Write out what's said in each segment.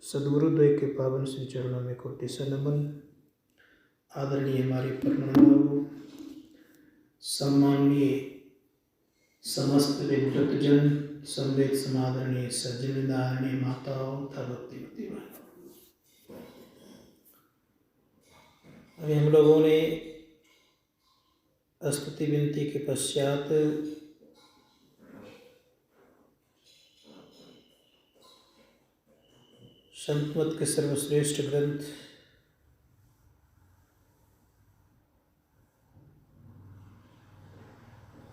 सद्गुरुद्वय के पावन श्री चरणों में कोटि सा नमन। आदरणीय हमारे परम सम्माननीय समस्त विद्वतजन, संवेद समादरणीय सज्जन धारणीय माताओं तथा भक्तिमती बहनों, अभी हम लोगों ने स्तुति विनती के पश्चात संतमत के सर्वश्रेष्ठ ग्रंथ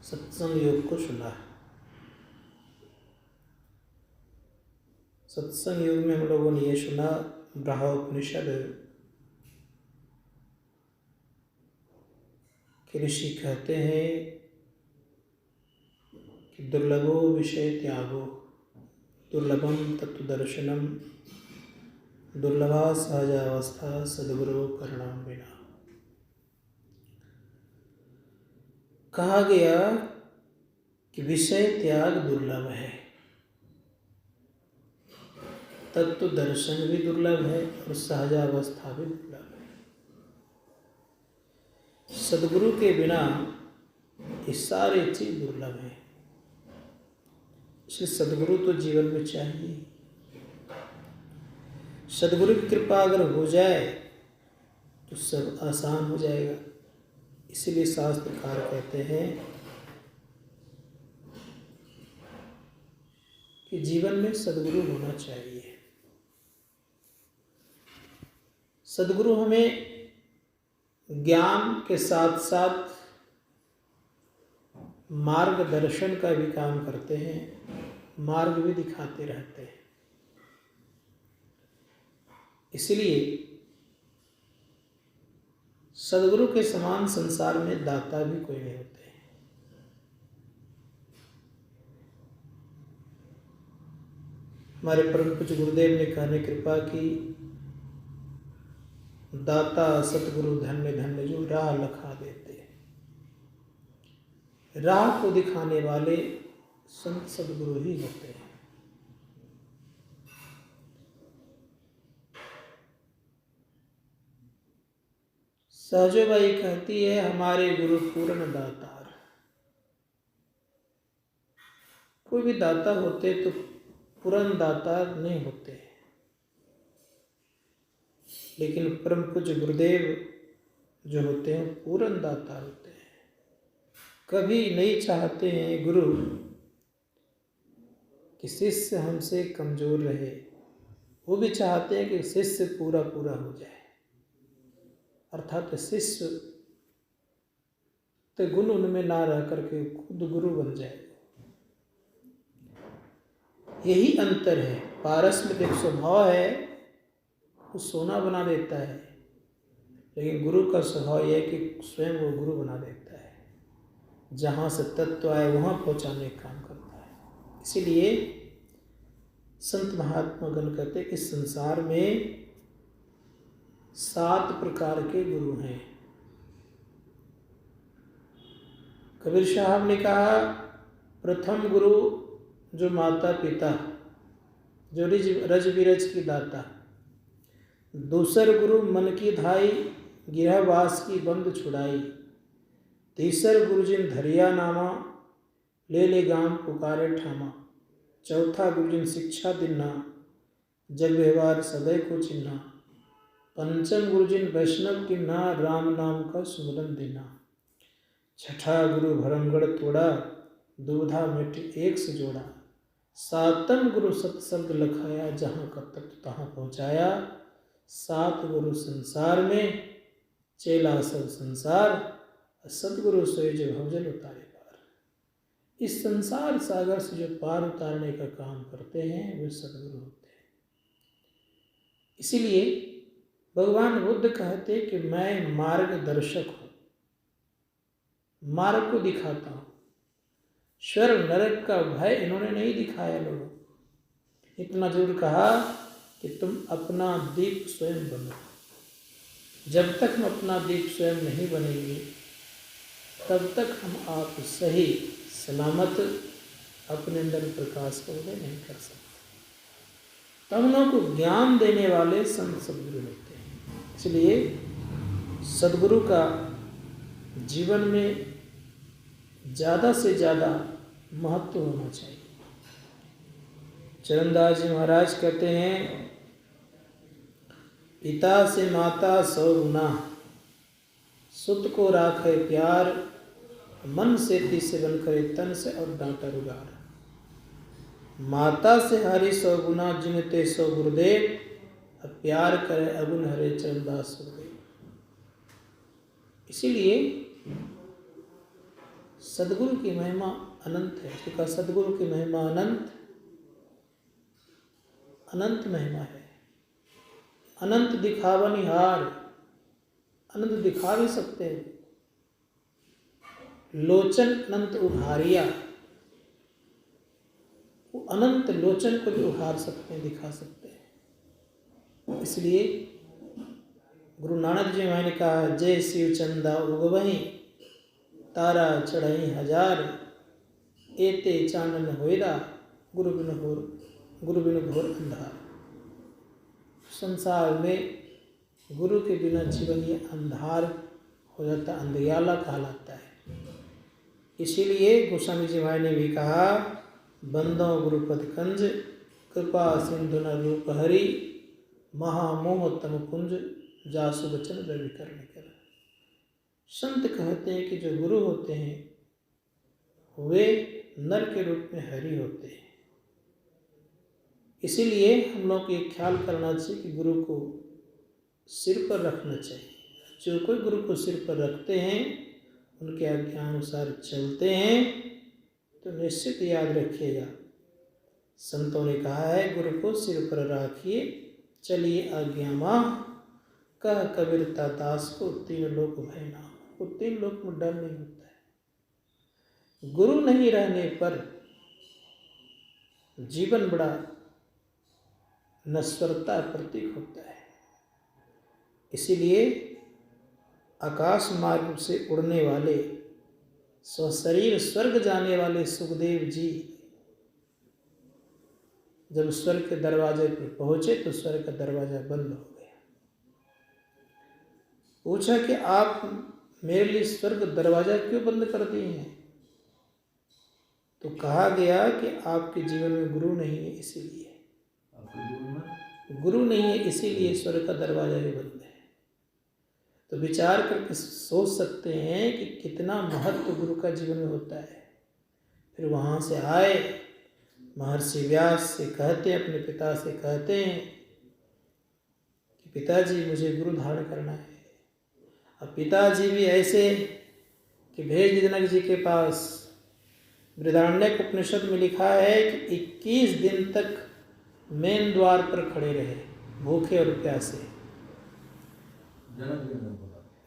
सत्संग योग को सुना। सत्संग योग में हम लोगों ने ये सुना, ब्रह्मोपनिषद के ऋषि कहते हैं कि दुर्लभो विषय त्यागो, दुर्लभम तत्व दर्शनम, दुर्लभा सहजावस्था सद्गुरु करुणाम बिना। कहा गया कि विषय त्याग दुर्लभ है, तत्व दर्शन भी दुर्लभ है और सहजावस्था भी दुर्लभ है। सद्गुरु के बिना ये सारे चीज दुर्लभ है। इसलिए सद्गुरु तो जीवन में चाहिए। सद्गुरु की कृपा अगर हो जाए तो सब आसान हो जाएगा। इसीलिए शास्त्रकार कहते हैं कि जीवन में सद्गुरु होना चाहिए। सद्गुरु हमें ज्ञान के साथ साथ मार्गदर्शन का भी काम करते हैं, मार्ग भी दिखाते रहते हैं। इसलिए सद्गुरु के समान संसार में दाता भी कोई नहीं होते। हमारे परम पूज्य गुरुदेव ने कहने कृपा की, दाता सतगुरु धन्य धन्य जो राह लखा देते। राह को दिखाने वाले संत सद्गुरु ही होते हैं। सहजोबाई कहती है, हमारे गुरु पूर्ण दातार। कोई भी दाता होते तो पूर्ण दातार नहीं होते, लेकिन परम पूज्य गुरुदेव जो होते हैं पूर्ण दातार होते हैं। कभी नहीं चाहते हैं गुरु कि शिष्य हमसे कमजोर रहे, वो भी चाहते हैं कि शिष्य पूरा पूरा हो जाए। अर्थात शिष्य तो गुण उनमें ना रह करके खुद गुरु बन जाए। यही अंतर है। पारस में एक स्वभाव है, वो सोना बना देता है, लेकिन गुरु का स्वभाव यह है कि स्वयं वो गुरु बना देता है। जहाँ से तत्व आए वहाँ पहुँचाने का काम करता है। इसीलिए संत महात्मा गण कहते हैं, इस संसार में 7 प्रकार के गुरु हैं। कबीर साहब ने कहा, प्रथम गुरु जो माता पिता, जो रज विरज की दाता। दूसर गुरु मन की धाई, गिरहवास की बंद छुड़ाई। तीसर गुरु जिन धरिया नामा, ले ले गाम पुकारे ठामा। चौथा गुरु जिन शिक्षा दिन्ना, जग व्यवहार सदै को चिन्हा। पंचम गुरु जिन वैष्णव की ना, राम नाम का सुमरन देना। छठा गुरु भरमगढ़ तोड़ा, दुविधा मिट एक से जोड़ा। सातम गुरु सत्संग लखाया, जहाँ का तत्व तहाँ पहुँचाया। 7 गुरु संसार में, चेला सब संसार। सतगुरु सोई जो भवजल उतारे पार। इस संसार सागर से जो पार उतारने का काम करते हैं वे सतगुरु होते हैं। इसीलिए भगवान बुद्ध कहते कि मैं मार्गदर्शक हूँ, मार्ग को दिखाता हूँ। स्वर्ग नरक का भय इन्होंने नहीं दिखाया लोगों को। इतना जरूर कहा कि तुम अपना दीप स्वयं बनो। जब तक हम अपना दीप स्वयं नहीं बनेंगे, तब तक हम आप सही सलामत अपने अंदर प्रकाश को उदय नहीं कर सकते। तो हम लोगों को ज्ञान देने वाले संत सदगुरु होते हैं। इसलिए सदगुरु का जीवन में ज़्यादा से ज़्यादा महत्व होना चाहिए। चरणदास जी महाराज कहते हैं, पिता से माता 100 गुना, सुत को राखे प्यार, मन से तीसे बन करे तन से और डांटा रुगार। माता से हरि 100 गुना, जिनते 100 गुरुदेव, अब प्यार करे अगुन हरे चरणदास सुखदेव। इसीलिए सदगुरु की महिमा अनंत है। क्योंकि सदगुरु की महिमा अनंत अनंत महिमा है। अनंत दिखावनिहार, अनंत दिखा भी सकते हैं। लोचन अनंत उभारिया, वो अनंत लोचन को भी उभार सकते हैं, दिखा सकते हैं। इसलिए गुरु नानक जी महाराज ने कहा, जय शिव चंदा उगवहीं, तारा चढ़ई 1000, एते चानन होएदा, गुरु बिन घोर अंधार। संसार में गुरु के बिना जीवन ये अंधार हो जाता, अंधियाला कहलाता है। इसीलिए गोस्वामी जी महाराज ने भी कहा, बंदो गुरुपद कंज, कृपा सिंधु न रूप हरि, महामोह तम कुंज, जासु बचन रवि कर निकर। संत कहते हैं कि जो गुरु होते हैं वे नर के रूप में हरि होते हैं। इसीलिए हम लोग को ये ख्याल करना चाहिए कि गुरु को सिर पर रखना चाहिए। जो कोई गुरु को सिर पर रखते हैं, उनके आज्ञानुसार चलते हैं, तो निश्चित याद रखिएगा, संतों ने कहा है, गुरु को सिर पर रखिए, चलिए आज्ञा माँ, कह कबीरता दास को, 3 लोक भय ना। वो 3 लोक में डर नहीं होता है। गुरु नहीं रहने पर जीवन बड़ा नश्वरता प्रतीक होता है। इसीलिए आकाश मार्ग से उड़ने वाले, स्वशरीर स्वर्ग जाने वाले सुखदेव जी जब स्वर्ग के दरवाजे पर पहुंचे तो स्वर्ग का दरवाजा बंद हो गया। पूछा कि आप मेरे लिए स्वर्ग दरवाजा क्यों बंद कर दिए हैं? तो कहा गया कि आपके जीवन में गुरु नहीं है, इसीलिए। गुरु नहीं है इसीलिए स्वर्ग का दरवाजा भी बंद है। तो विचार करके सोच सकते हैं कि कितना महत्व गुरु का जीवन में होता है। फिर वहाँ से आए, महर्षि व्यास से कहते हैं, अपने पिता से कहते हैं कि पिताजी मुझे गुरु धारण करना है। अब पिताजी भी ऐसे कि भेज दिए जनक जी के पास। बृहदारण्यक उपनिषद में लिखा है कि 21 दिन तक मेन द्वार पर खड़े रहे, भूखे और प्यासे।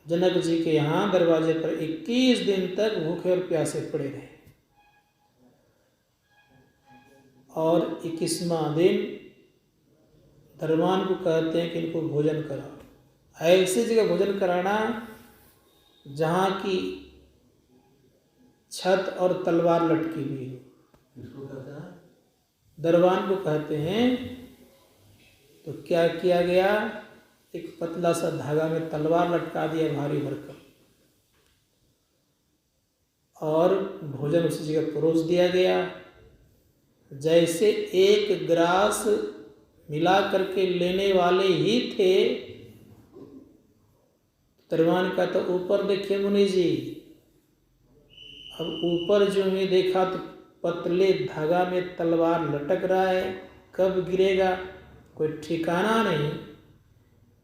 जनक जी के यहाँ दरवाजे पर 21 दिन तक भूखे और प्यासे पड़े रहे। और 21वां दिन धर्मान को कहते हैं कि इनको भोजन कराओ। ऐसी जगह भोजन कराना जहाँ की छत और तलवार लटकी हुई हो। इसको कहते हैं दरबान को कहते हैं। तो क्या किया गया, एक पतला सा धागा में तलवार लटका दिया भारी भरकम, और भोजन उसी जगह परोस दिया गया। जैसे एक ग्रास मिला करके लेने वाले ही थे, दरबान का तो ऊपर देखिए मुनि जी। अब ऊपर जो में देखा तो पतले धागा में तलवार लटक रहा है, कब गिरेगा कोई ठिकाना नहीं।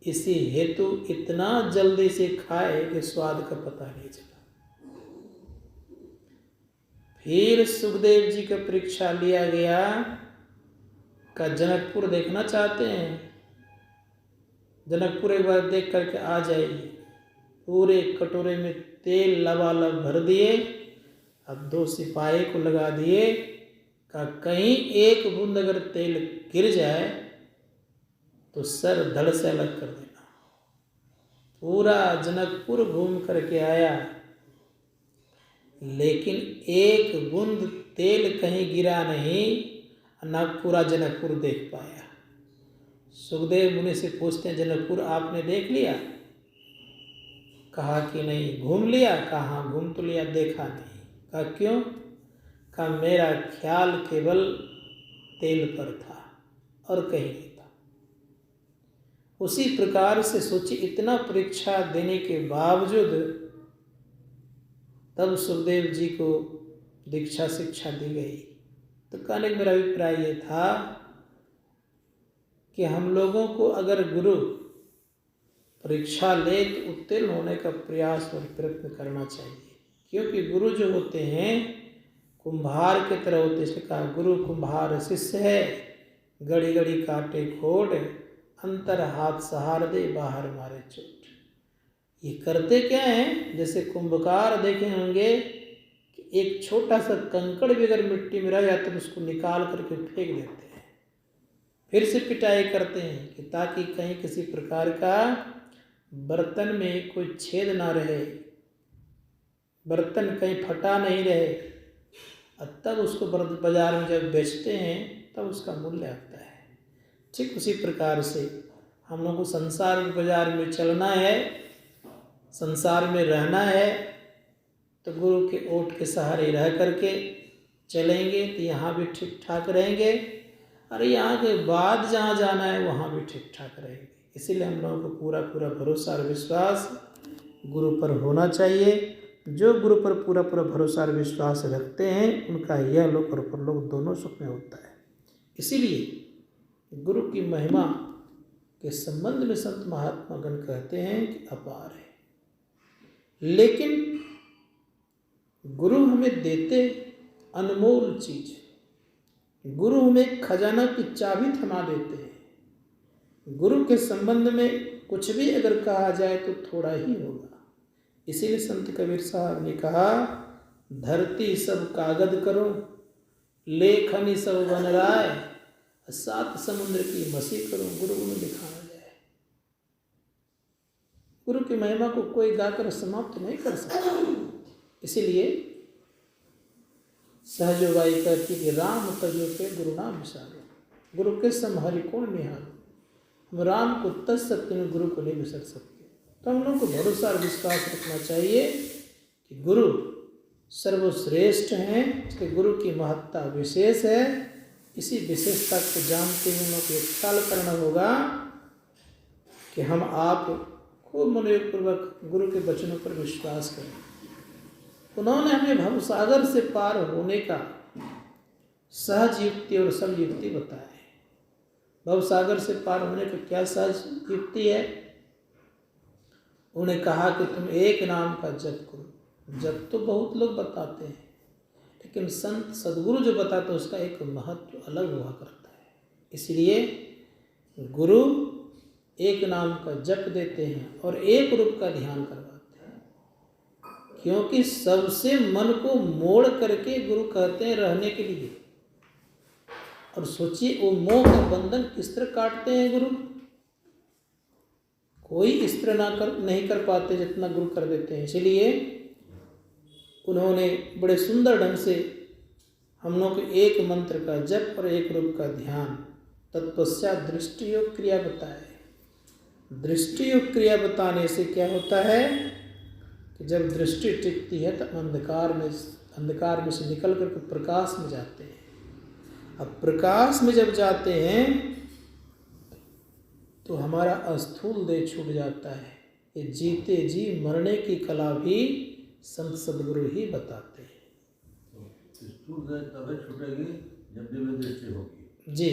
इसी हेतु इतना जल्दी से खाए कि स्वाद का पता नहीं चला। फिर सुखदेव जी का परीक्षा लिया गया, का जनकपुर देखना चाहते हैं? जनकपुर एक बार देख करके आ जाइए। पूरे कटोरे में तेल लबालब भर दिए, अब 2 सिपाही को लगा दिए, का कहीं एक बूंद अगर तेल गिर जाए तो सर धड़ से अलग कर देना। पूरा जनकपुर घूम करके आया, लेकिन एक बूंद तेल कहीं गिरा नहीं, न पूरा जनकपुर देख पाया। सुखदेव मुनि से पूछते हैं, जनकपुर आपने देख लिया? कहा कि नहीं। घूम लिया? कहा हाँ घूम तो लिया, देखा नहीं। कहा क्यों? कहा मेरा ख्याल केवल तेल पर था और कहीं नहीं था। उसी प्रकार से सोचिए, इतना परीक्षा देने के बावजूद तब सुखदेव जी को दीक्षा शिक्षा दी गई। तो कहने का मेरा अभिप्राय ये था कि हम लोगों को अगर गुरु परीक्षा ले तो उत्तीर्ण होने का प्रयास और प्रयत्न करना चाहिए, क्योंकि गुरु जो होते हैं कुम्हार की तरह होते हैं। इसलिए कहा गुरु कुम्हार शिष्य है, घड़ी घड़ी काटे खोट, अंतर हाथ सहार दे, बाहर मारे चोट। ये करते क्या हैं? जैसे कुंभकार देखे होंगे कि एक छोटा सा कंकड़ भी अगर मिट्टी में रह जाता तो उसको निकाल करके फेंक देते हैं, फिर से पिटाई करते हैं कि ताकि कहीं किसी प्रकार का बर्तन में कोई छेद ना रहे, बर्तन कहीं फटा नहीं रहे। और तब उसको बाजार में जब बेचते हैं तब उसका मूल्य आता है। ठीक उसी प्रकार से हम लोग को संसार के बाजार में चलना है, संसार में रहना है, तो गुरु के ओट के सहारे रह करके चलेंगे तो यहाँ भी ठीक ठाक रहेंगे, और यहाँ के बाद जहाँ जाना है वहाँ भी ठीक ठाक रहेंगे। इसीलिए हम लोगों को पूरा पूरा भरोसा और विश्वास गुरु पर होना चाहिए। जो गुरु पर पूरा पूरा भरोसा और विश्वास रखते हैं उनका यह लोक और परलोक दोनों सुख में होता है। इसीलिए गुरु की महिमा के संबंध में संत महात्मा गण कहते हैं कि अपार है। लेकिन गुरु हमें देते अनमोल चीज, गुरु हमें खजाना की चाबी थमा देते हैं। गुरु के संबंध में कुछ भी अगर कहा जाए तो थोड़ा ही होगा। इसीलिए संत कबीर साहब ने कहा, धरती सब कागज करो, लेखनी सब बन राय, सात समुद्र की मसी करो, गुरु गुण दिखाना जाए। गुरु की महिमा को कोई गाकर समाप्त नहीं कर सकता। इसीलिए सहज बाई कहती कि राम तजो पे गुरु नाम विसारो, गुरु के सम हरि कोण निहारो। हम राम को तज सकते हैं, गुरु को नहीं विसर सकते। तो हम लोग को भरोसा और विश्वास रखना चाहिए कि गुरु सर्वश्रेष्ठ हैं, इसके गुरु की महत्ता विशेष है। इसी विशेषता को जानते हुए हम लोग को ख्याल करना होगा कि हम आप खूब मनोयोगपूर्वक गुरु के वचनों पर विश्वास करें। उन्होंने हमें भवसागर से पार होने का सहज युक्ति और सब युक्ति बताए। भवसागर से पार होने का क्या सहज युक्ति है? उन्हें कहा कि तुम एक नाम का जप करो। जप तो बहुत लोग बताते हैं, लेकिन संत सदगुरु जो बताते हैं उसका एक महत्व अलग हुआ करता है। इसलिए गुरु एक नाम का जप देते हैं और एक रूप का ध्यान करवाते हैं, क्योंकि सबसे मन को मोड़ करके गुरु कहते हैं रहने के लिए। और सोचिए वो मोह का बंधन किस तरह काटते हैं गुरु। कोई इस तरह नहीं कर पाते जितना गुरु कर देते हैं। इसलिए उन्होंने बड़े सुंदर ढंग से हम लोग को एक मंत्र का जप और एक रूप का ध्यान, तत्पश्चात दृष्टि योग क्रिया बताए। दृष्टि योग क्रिया बताने से क्या होता है कि जब दृष्टि टिकती है तो अंधकार में से निकल कर प्रकाश में जाते हैं। अब प्रकाश में जब जाते हैं तो हमारा अस्थूल देह छूट जाता है। ये जीते जी मरने की कला भी संत सदगुरु ही बताते हैं। स्थूल देह तभी छूटेगी जब दिव्य दृष्टि होगी। जी,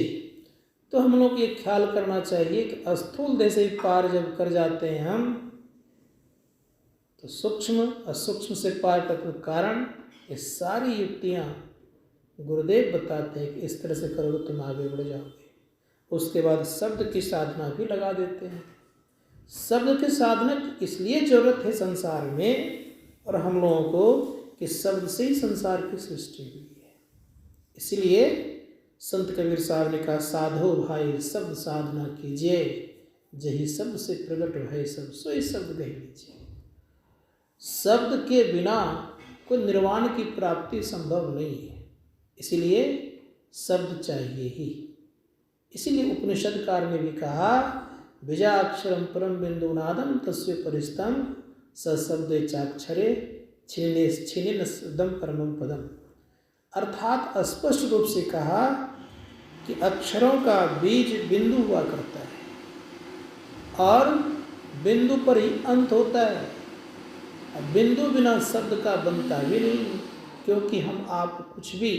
तो हम लोग ये ख्याल करना चाहिए कि अस्थूल देह से पार जब कर जाते हैं हम, तो सूक्ष्म असूक्ष्म से पार करने के कारण ये सारी युक्तियाँ गुरुदेव बताते हैं कि इस तरह से करोगे तुम आगे बढ़ जाओगे। उसके बाद शब्द की साधना भी लगा देते हैं। शब्द की साधना इसलिए जरूरत है संसार में और हम लोगों को कि शब्द से ही संसार की सृष्टि हुई है। इसलिए संत कबीर साहब ने कहा, साधो भाई शब्द साधना कीजिए, जही शब्द से प्रकट है सब सोई शब्द कह लीजिए। शब्द के बिना कोई निर्वाण की प्राप्ति संभव नहीं है, इसलिए शब्द चाहिए ही। इसीलिए उपनिषदकार ने भी कहा बीजाक्षरम परम बिंदुनादम तस्य परिस्तम सशब्दे चाक्षरे छिन्ने शुद्धम परमम पदम। अर्थात स्पष्ट रूप से कहा कि अक्षरों का बीज बिंदु हुआ करता है और बिंदु पर ही अंत होता है। अब बिंदु बिना शब्द का बनता भी नहीं, क्योंकि हम आप कुछ भी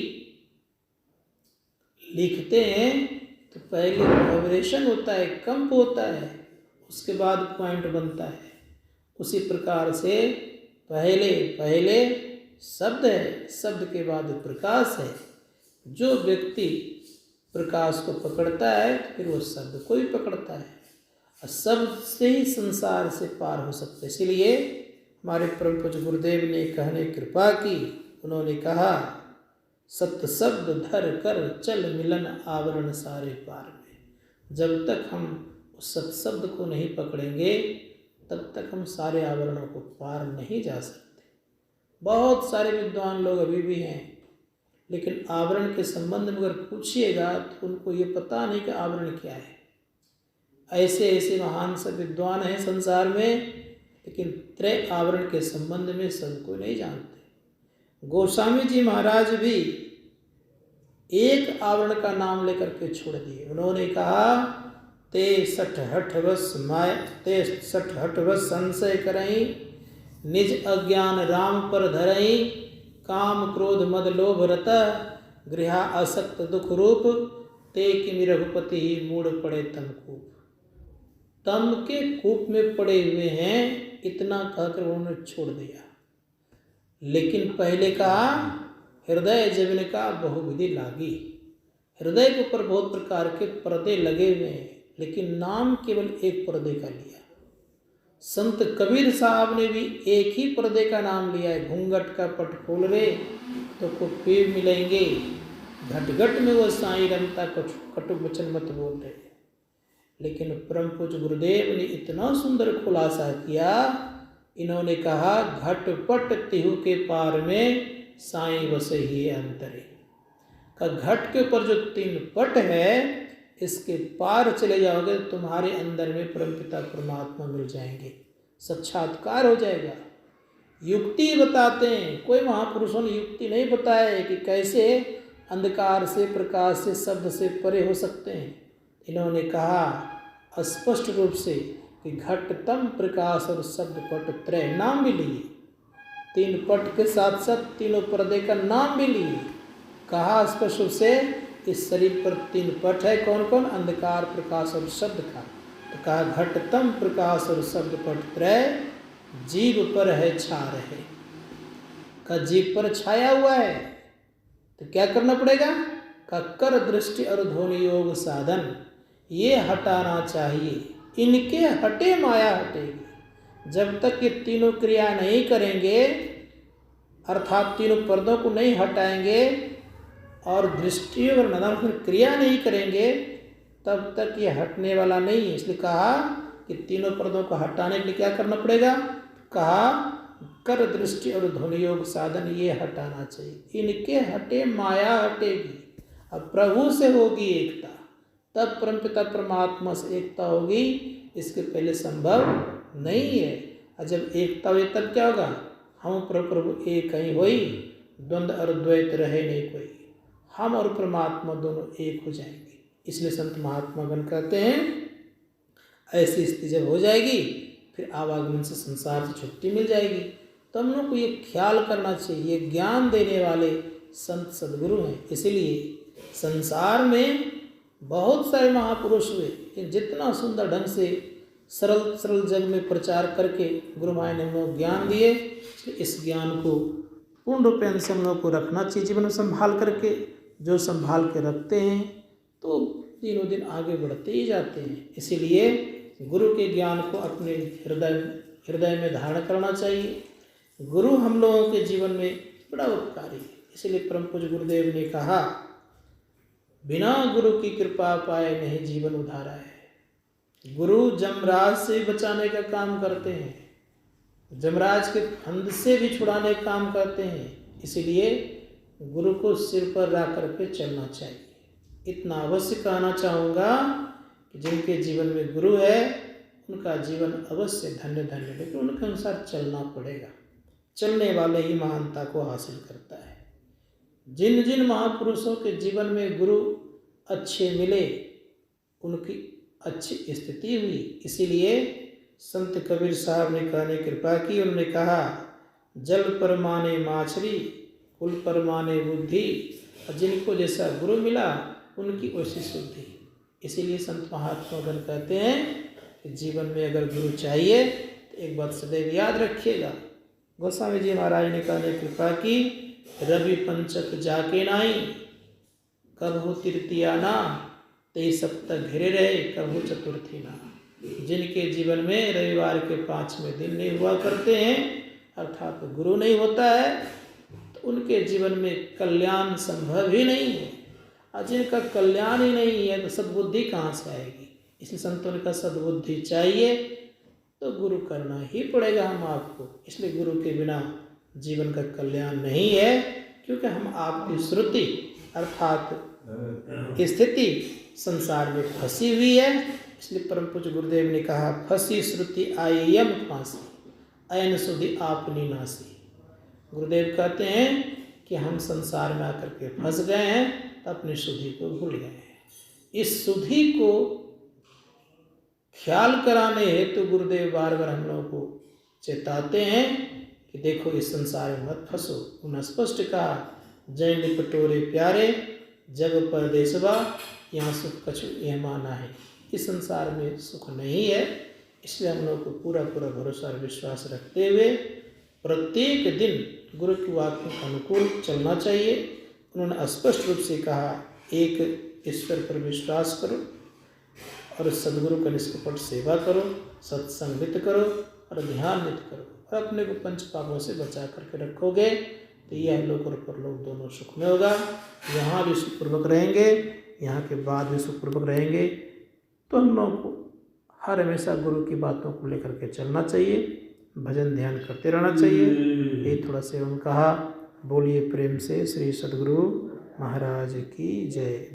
लिखते हैं तो पहले वाइब्रेशन होता है, कंप होता है, उसके बाद पॉइंट बनता है। उसी प्रकार से पहले शब्द है, शब्द के बाद प्रकाश है। जो व्यक्ति प्रकाश को पकड़ता है तो फिर वो शब्द को भी पकड़ता है और शब्द से ही संसार से पार हो सकते। इसलिए हमारे परम पूज्य गुरुदेव ने कहने कृपा की, उन्होंने कहा सत्य शब्द धर कर चल मिलन आवरण सारे पार में। जब तक हम उस सत्य शब्द को नहीं पकड़ेंगे तब तक हम सारे आवरणों को पार नहीं जा सकते। बहुत सारे विद्वान लोग अभी भी हैं, लेकिन आवरण के संबंध में अगर पूछिएगा तो उनको ये पता नहीं कि आवरण क्या है। ऐसे ऐसे महान सब विद्वान हैं संसार में, लेकिन त्रय आवरण के संबंध में सबको नहीं जानते। गोस्वामी जी महाराज भी एक आवरण का नाम लेकर के छोड़ दिए। उन्होंने कहा ते सठ हठ वस संशय करई, निज अज्ञान राम पर धरई, काम क्रोध मद लोभ रत, गृहा असक्त दुख रूप, ते किमि रघुपति ही मूड पड़े तम कूप। तम के कूप में पड़े हुए हैं, इतना कहकर उन्होंने छोड़ दिया। लेकिन पहले कहा हृदय जबिन का बहुविधि लागी। हृदय के ऊपर बहुत प्रकार के पर्दे लगे हुए हैं, लेकिन नाम केवल एक पर्दे का लिया। संत कबीर साहब ने भी एक ही पर्दे का नाम लिया है। घूंघट का पट खोल रे तो कुप्पी मिलेंगे, घट घट में वो साईं रमता कटु वचन मत बोल रहे। लेकिन परम पूज्य गुरुदेव ने इतना सुंदर खुलासा किया, इन्होंने कहा घट पट तिहु के पार में साईं बसे ही अंतरे। का घट के ऊपर जो 3 पट है, इसके पार चले जाओगे तो तुम्हारे अंदर में परमपिता परमात्मा मिल जाएंगे, साक्षात्कार हो जाएगा। युक्ति बताते हैं, कोई महापुरुषों ने युक्ति नहीं बताया है कि कैसे अंधकार से प्रकाश से शब्द से परे हो सकते हैं। इन्होंने कहा स्पष्ट रूप से कि घट तम प्रकाश और शब्द पट त्रय नाम भी लिए। 3 पट के साथ साथ तीनों पर्दे का नाम भी लिए। कहा स्पष्ट रूप से इस शरीर पर 3 पट है, कौन कौन? अंधकार प्रकाश और शब्द का। तो कहा घटतम प्रकाश और शब्द पट त्रय जीव पर है छा रहे। का जीव पर छाया हुआ है तो क्या करना पड़ेगा? का कर दृष्टि और ध्वनि योग साधन ये हटाना चाहिए। इनके हटे माया हटेगी। जब तक ये तीनों क्रिया नहीं करेंगे, अर्थात तीनों पर्दों को नहीं हटाएंगे और दृष्टि और नदन क्रिया नहीं करेंगे, तब तक ये हटने वाला नहीं है। इसलिए कहा कि तीनों पर्दों को हटाने के लिए क्या करना पड़ेगा? कहा कर दृष्टि और ध्वनि योग साधन ये हटाना चाहिए। इनके हटे माया हटेगी। अब प्रभु से होगी एकता, तब परमपिता परमात्मा से एकता होगी। इसके पहले संभव नहीं है। और जब एकता हुई तब क्या होगा? हम प्रभु एक ही होई, द्वंद्व और द्वैत रहे नहीं कोई। हम और परमात्मा दोनों एक हो जाएंगे। इसलिए संत महात्मा गण कहते हैं ऐसी स्थिति जब हो जाएगी, फिर आवागमन से संसार से छुट्टी मिल जाएगी। तो हम लोग को ये ख्याल करना चाहिए, ज्ञान देने वाले संत सद्गुरु हैं। इसीलिए संसार में बहुत सारे महापुरुष हुए, लेकिन जितना सुंदर ढंग से सरल सरल जग में प्रचार करके गुरु माया ने हम लोग ज्ञान दिए, इस ज्ञान को पूर्ण रूपेण से हम लोग को रखना चाहिए जीवन में संभाल करके। जो संभाल के रखते हैं तो दिनों दिन आगे बढ़ते ही जाते हैं। इसीलिए गुरु के ज्ञान को अपने हृदय में धारण करना चाहिए। गुरु हम लोगों के जीवन में बड़ा उपकारी है। इसलिए परम पूज्य गुरुदेव ने कहा बिना गुरु की कृपा पाए नहीं जीवन उधारा है। गुरु जमराज से बचाने का काम करते हैं, जमराज के फंद से भी छुड़ाने का काम करते हैं। इसीलिए गुरु को सिर पर रख करके चलना चाहिए। इतना अवश्य कहना चाहूँगा कि जिनके जीवन में गुरु है उनका जीवन अवश्य धन्य धन्य, लेकिन उनके अनुसार चलना पड़ेगा। चलने वाले ही महानता को हासिल करता है। जिन जिन महापुरुषों के जीवन में गुरु अच्छे मिले उनकी अच्छी स्थिति हुई। इसीलिए संत कबीर साहब ने कहने कृपा की, उन्होंने कहा जल पर माने माछरी, कुल पर माने बुद्धि, और जिनको जैसा गुरु मिला उनकी वैसी शुद्धि। इसीलिए संत महात्मागण कहते हैं कि जीवन में अगर गुरु चाहिए तो एक बात सदैव याद रखिएगा। गोस्वामी जी महाराज ने कहने कृपा की, रवि पंचक जाके नाई, कब हो तृतीया ना, तेई सप्तह घिरे रहे, कब हो चतुर्थी ना। जिनके जीवन में रविवार के 5वें दिन नहीं हुआ करते हैं, अर्थात गुरु नहीं होता है, तो उनके जीवन में कल्याण संभव ही नहीं है। और जिनका कल्याण ही नहीं है तो सद्बुद्धि कहाँ से आएगी। इसलिए संतों ने कहा सद्बुद्धि चाहिए तो गुरु करना ही पड़ेगा हम आपको। इसलिए गुरु के बिना जीवन का कल्याण नहीं है, क्योंकि हम आपकी श्रुति अर्थात स्थिति संसार में फंसी हुई है। इसलिए परम पूज्य गुरुदेव ने कहा फंसी श्रुति आई यम फांसी, ऐन सुधि आपनी नासी। गुरुदेव कहते हैं कि हम संसार में आकर के फंस गए हैं तो अपनी शुद्धि को भूल गए हैं। इस शुद्धि को ख्याल कराने हेतु तो गुरुदेव बार बार हम लोगों को चेताते हैं कि देखो इस संसार में मत फंसो। उन्होंने स्पष्ट कहा जैन पटोरे प्यारे, जग परदेसवा, यहाँ सुख कछु यह माना है। इस संसार में सुख नहीं है। इसलिए हम लोग को पूरा पूरा भरोसा और विश्वास रखते हुए प्रत्येक दिन गुरु की वाक्यों के अनुकूल चलना चाहिए। उन्होंने स्पष्ट रूप से कहा एक ईश्वर पर विश्वास करो और सदगुरु का निष्कपट सेवा करो, सत्संगित करो और ध्यान नित करो, और अपने को पंच पापों से बचा करके रखोगे तो यह लोक और परलोक दोनों सुख में होगा। यहाँ भी सुखपूर्वक रहेंगे, यहाँ के बाद भी सुखपूर्वक रहेंगे। तो हम लोगों को हर हमेशा गुरु की बातों को लेकर के चलना चाहिए, भजन ध्यान करते रहना चाहिए। ये थोड़ा सा एवं कहा। बोलिए प्रेम से श्री सद्गुरु महाराज की जय।